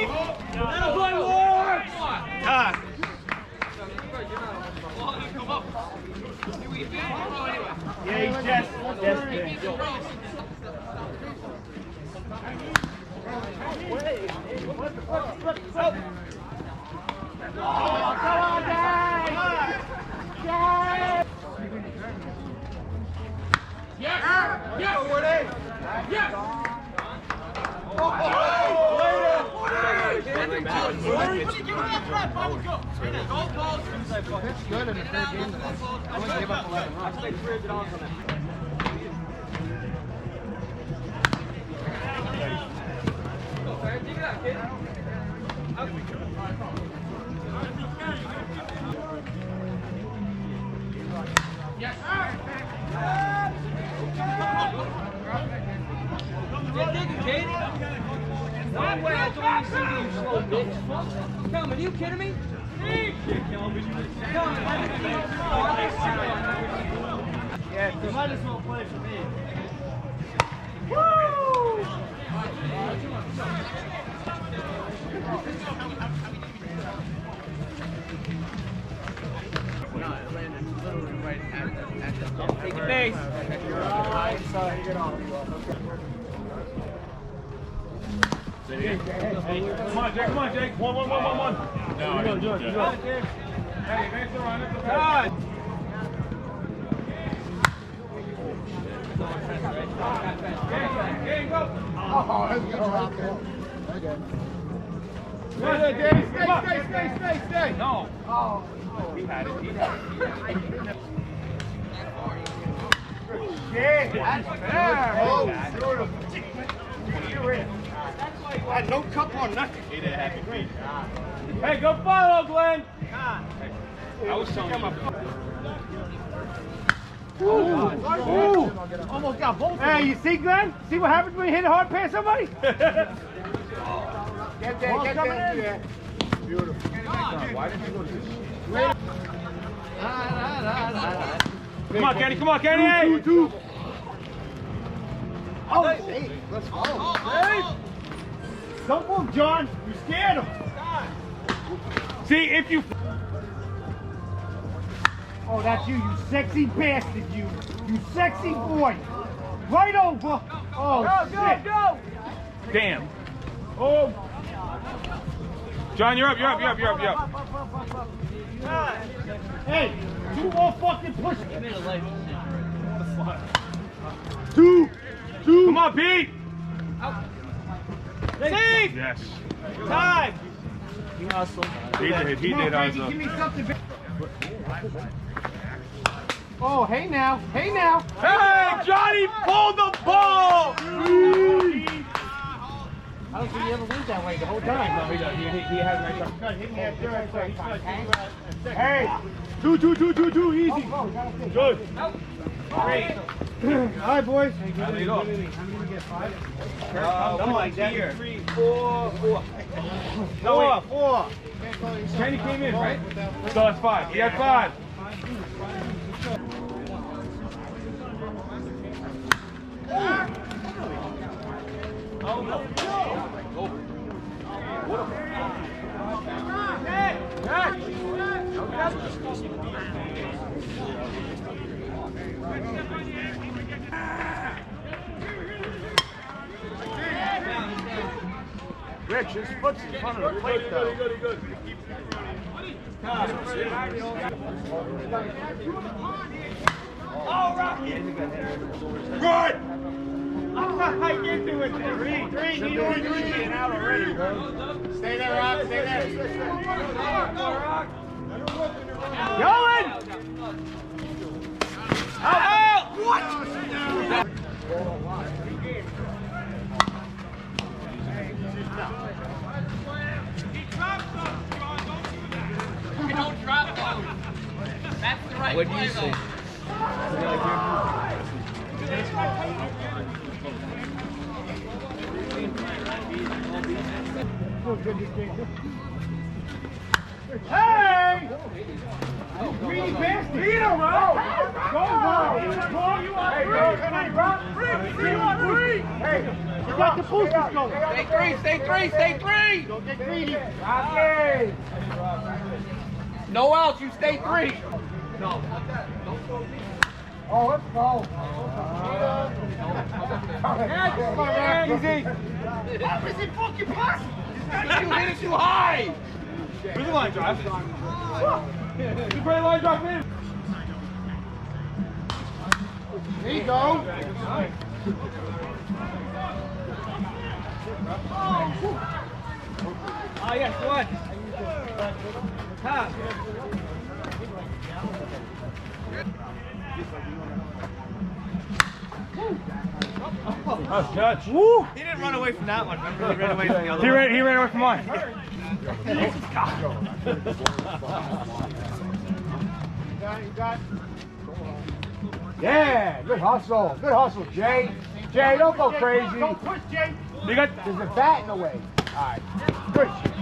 That'll play works! Todd. Yeah, he's just big. Oh, come on, guys! Yes! Yes! Yes! Yes! That's good in the third game. I only gave up 11 runs. I played 300 on that. Dig it out, kid. Yes! Dig it, kid. That way I don't even see you, slow bitch. Come, are you kidding me? Yeah, you might as well play for me. Woo! Take the base. Sorry, get on. Hey, come on, Jake, come on, Jake. One. No, do it. Hey, thanks for running. God. Oh, let's go out there. Okay. Stay. No. Oh. He had it. Yeah, that's fair. Oh, I had no cup on nothing. He didn't have it. Hey, go follow, Glenn. I was telling you. Ooh. Almost got both. Hey, you see, Glenn? See what happens when you hit a hard pass somebody? Get there. Beautiful. Why didn't you go to this? Come on, Kenny. Two. Oh, hey, let's go. Hey. Don't move, John. You scared him. See, if you... Oh, that's you sexy bastard, you sexy boy. Right over. Oh, go. Damn. Oh. John, you're up. Hey, 2 more fucking push. Two. Come on, Pete. Save. Yes. Time. He did. Give me something. Oh, hey now. Hey, Johnny, pull the ball. I don't think he ever went that way the whole time. No, he does. He has a nice shot. Hey. Two. Easy. Good. Great. All right, boys. How many go? 1, 2, 3, 4. Four. Kenny came in, right? So that's 5. He had 5. Oh, no. Rich, his foot's in front of the plate, though. Good. Oh, Rocky! Good! I get to it. Three and out already, bro. Stay there, Rock. Stay there. Going! Out! What? Don't drop those. That's the right What do you say? Hey! Greedy bastard! Beat him, bro! Go, bro! You want three! You want three! Hey, you got the boosters going! Stay three, stay three, stay three! Don't get greedy! Okay. No outs, you stay three! No. Oh, let's go. Easy. How is it fucking possible? You hit it too high! Where's the line drive? You play line drive in. There you go. Oh, yes, one. Top. Nice catch. Woo! He didn't run away from that one. Remember, he ran away from the other He one. ran away from mine. Yeah, good hustle. Good hustle, Jay. Jay, don't go crazy. Don't push, Jay. You got There's a bat in the way. All right. Good shit.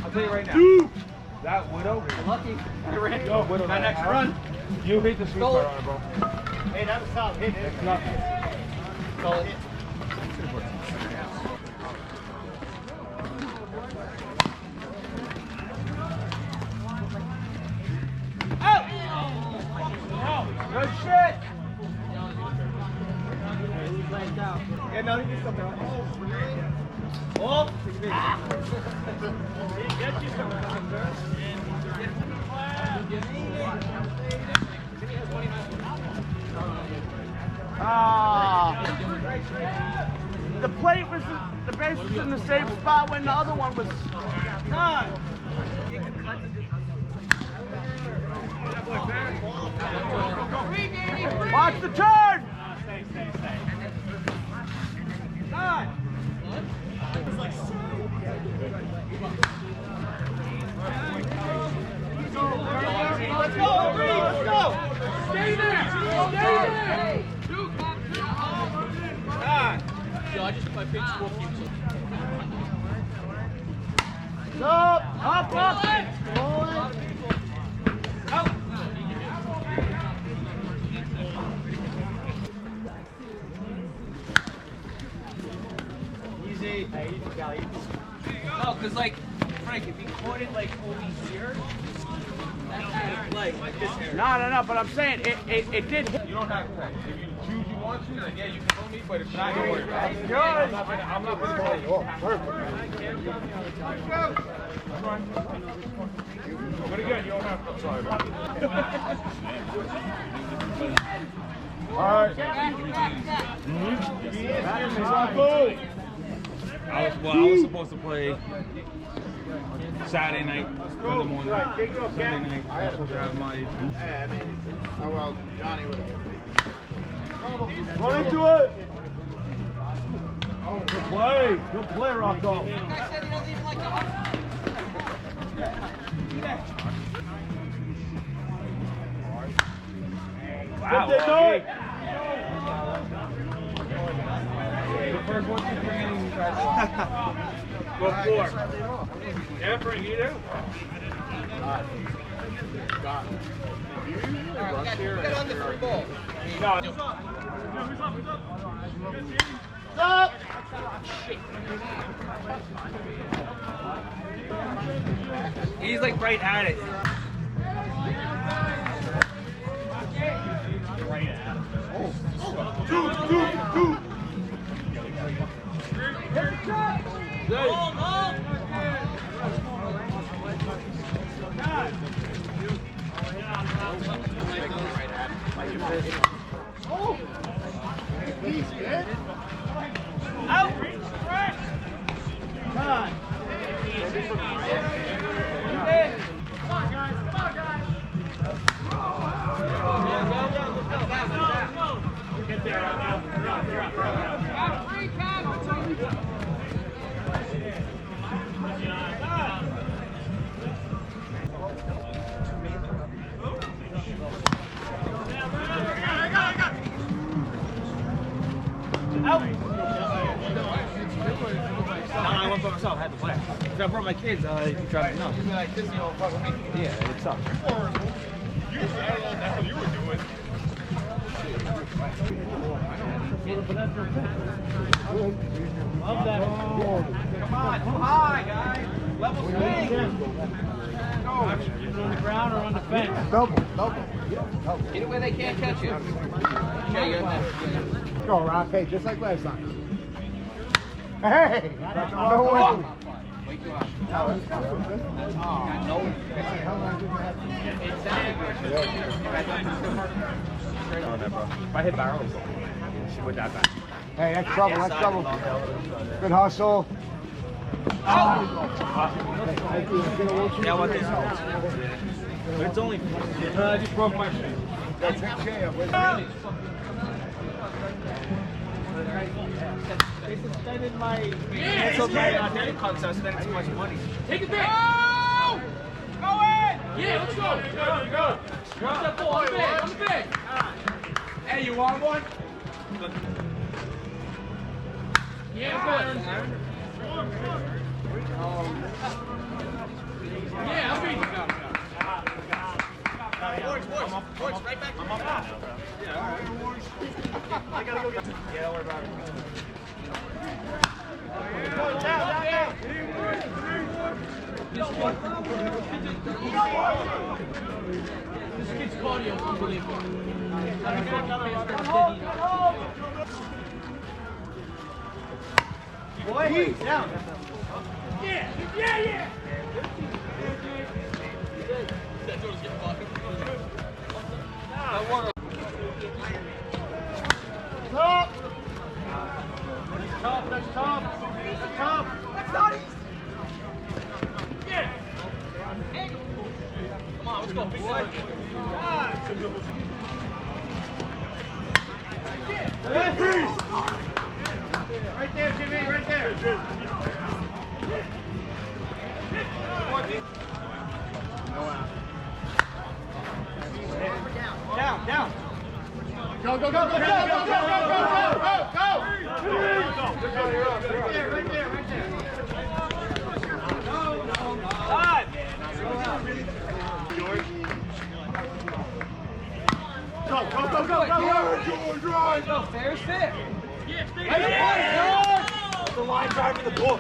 I'll tell you right now. two. That widow. Lucky. Yo, widow. My next run. You hit the sweet Stole spot it. on it, bro. Hey, that was solid. Hit it. It's not. Stole it. Good shit. Yeah, no, he did something. Oh! The plate was, the base was in the same spot when the other one was. Watch the turn! Let's go, let's go! Stay there! Stay there! Yo, I just my pitch score keeps Up! Easy. No, because like, Frank, if you caught it like over here, like this area. No, but I'm saying it did hit. You don't have to. If you choose you want to, then yeah, you can pull me, but if not, don't worry about it. Good. I'm not gonna call you. Oh, perfect. But again, you don't have to. I'm sorry about it. All right. I was supposed to play Saturday night, Sunday morning, Sunday night. I had to grab my. Oh, well, Johnny would have. Run into it. Good play. Good play, Rocco. I said he doesn't even like the Wow. They do it. The first one to bring in you guys. Go four. Yeah, bring you do. Get on the free ball. No. Up! He's like right at it. Two. He's good. Out. Time. Get there. Out. myself, I had to play. If I brought my kids, I'd be driving nuts. You'd be like, this, you know, fuck with me. Yeah, it sucks. I don't know, that's what you were doing. Love that. Come on, too high, guys. Level swing. Either on the ground or on the fence. Double. Get it where they can't catch you. Go, Rock. Hey, just like last time. Hey! No way. If I hit barrels, she would die back. Hey, that's trouble. That's trouble. Good hustle. Yeah, what this is. But it's only. I just broke my shit. That's a jam. They suspended my canceled my debit card, so I spent too much money. Take it back. Go in. Yeah, let's go. Go. Watch that ball. On the bag. Hey, you want one? Yeah, good. Yeah, I'll beat you. Boys, right back. I'm up. Yeah, all right. I gotta go get. Yeah, don't worry about it. Down. This kid's cardio is unbelievable. Boy, down. Yeah. That's tough. That's not easy. Yeah. Come on, let's go, big boy. Right there, Jimmy, right there. Down. Go. Right there. Five. Go. Fair is fair. The line driving the ball.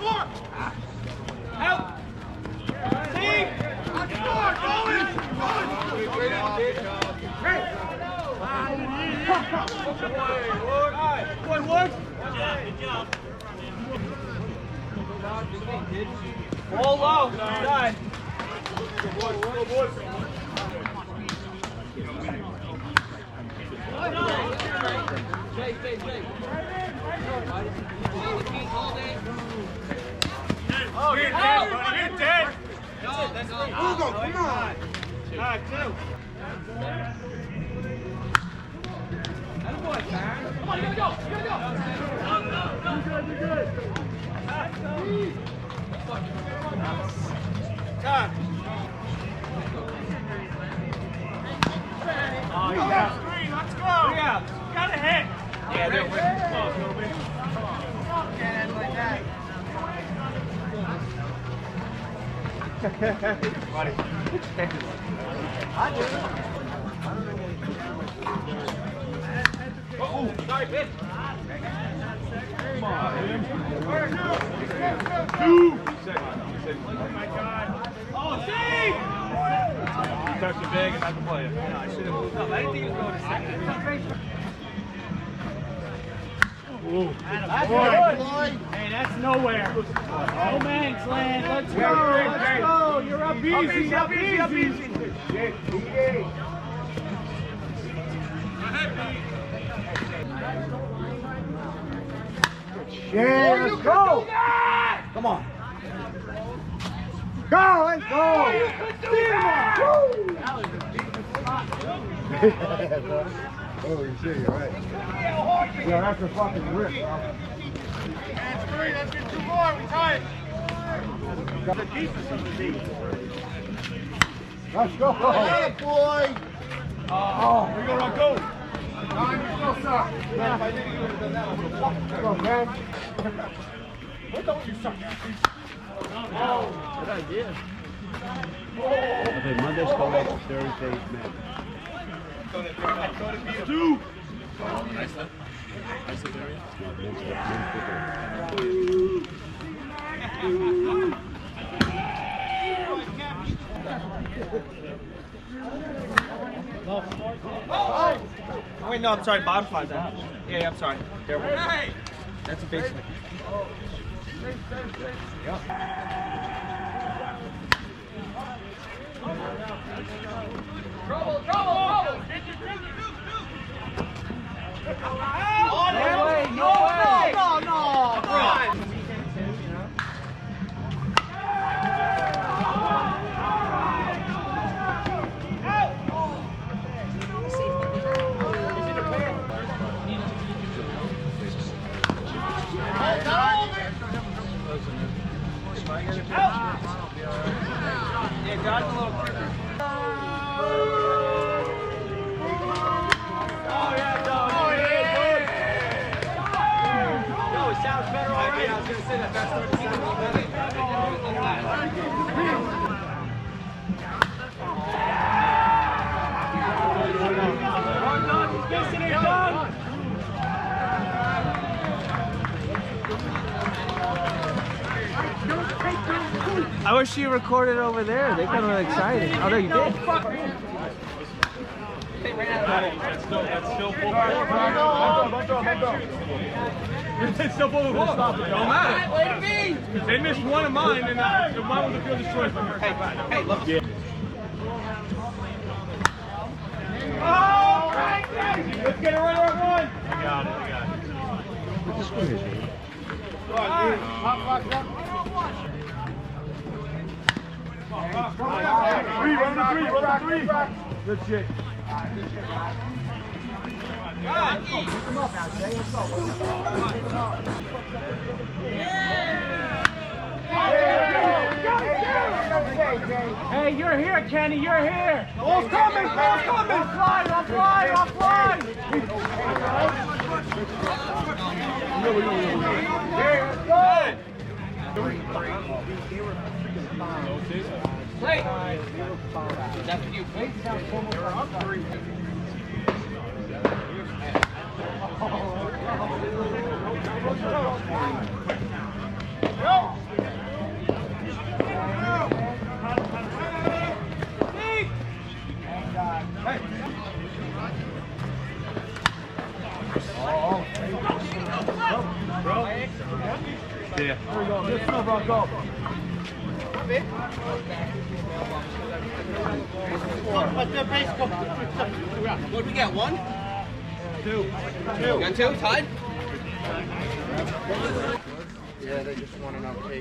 Four. Out. See? Good work. Good job. Ball low. Side. Go, boys. Jay. Oh, you're dead, buddy. You're dead. That's it. Hugo, come on. All right, two. Attaboy, Baron. Come on, you gotta go. You're good. Time. Oh, you got three. Let's go. 3 outs. Got a hit. Yeah, they're winning. Close, little bit. Can't end like that. Oh, sorry, bitch. Come on, man. Two. Oh, my God. Oh, Steve! You touched the bag and not the player. I should have moved up. I didn't think he was going to second. Ooh. That's Boy. Hey, that's nowhere. No man's land. Let's go. You're up easy. Shit, let's go. Come on. Go, let's go. Holy shit, you're right. Yeah, that's a fucking rip, bro. That's three. Let's get 2 more. We tied. The deepest of the deep. Let's go. Hey, boy. We gonna go. Come on, man. What don't you suck at? Good idea. Okay, Monday's college, Thursday's men. Two. Oh, wait, no, I'm sorry. Bottom five then. Yeah, I'm sorry. Terrible. That's a basement. Trouble, trouble! No way, no way! No, bro! Yeah, God's a little quicker. No, it sounds better already. I was going to say that that's starting to sound a little better. Run, Don. He's missing it, Don. I wish you recorded over there. They kind of look excited. Oh, there you did. That's still full It's still full of ball. Don't matter. They missed one of mine, and mine was a field destroyed. Hey, look. Yeah. Oh, crazy! Let's get it right on one. I got it. What's the score here, Jay? Go on, dude. Hot box up. Three. Good shit. Hey, you're here, Kenny. You're here. Ball's coming. Offline. Here, let's go. Play. That's you. They're up 3. Yeah. There we go. Let's go, bro. Go. What did we get? 1? 2. Got 2? Tied? Yeah, they just want an okay.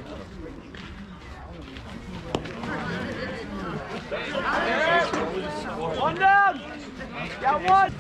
One down! Got 1!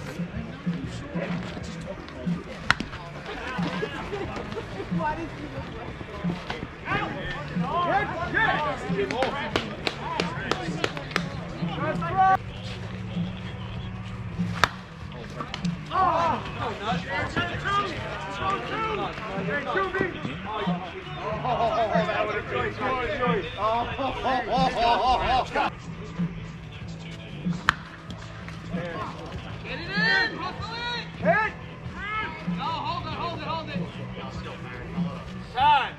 Get it in! Hustle it! Hit! No, hold it! Time!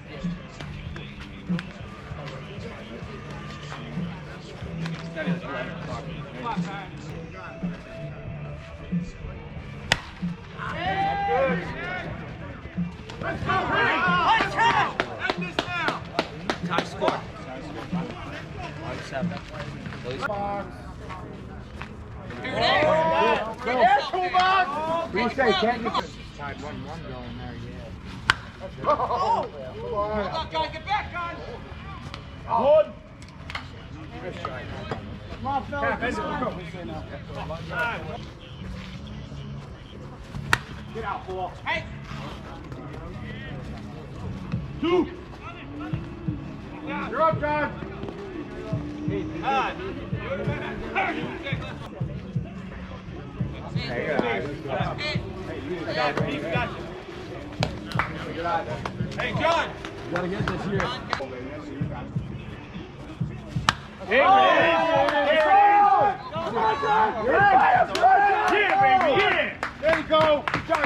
Let's go, Let's End this now! Time score. 1-7. Box. Go! There's 2 box! What do you say, Ken? Tied 1-1 going there, yeah. Oh! Hold on, guys, get back, guys! Good. Come on, fellas. Let's go. Get out, ball. Hey! 2. You're up, John. Hey, Hey, John! You gotta get this here. Yeah, baby, yeah! There you go. Good job,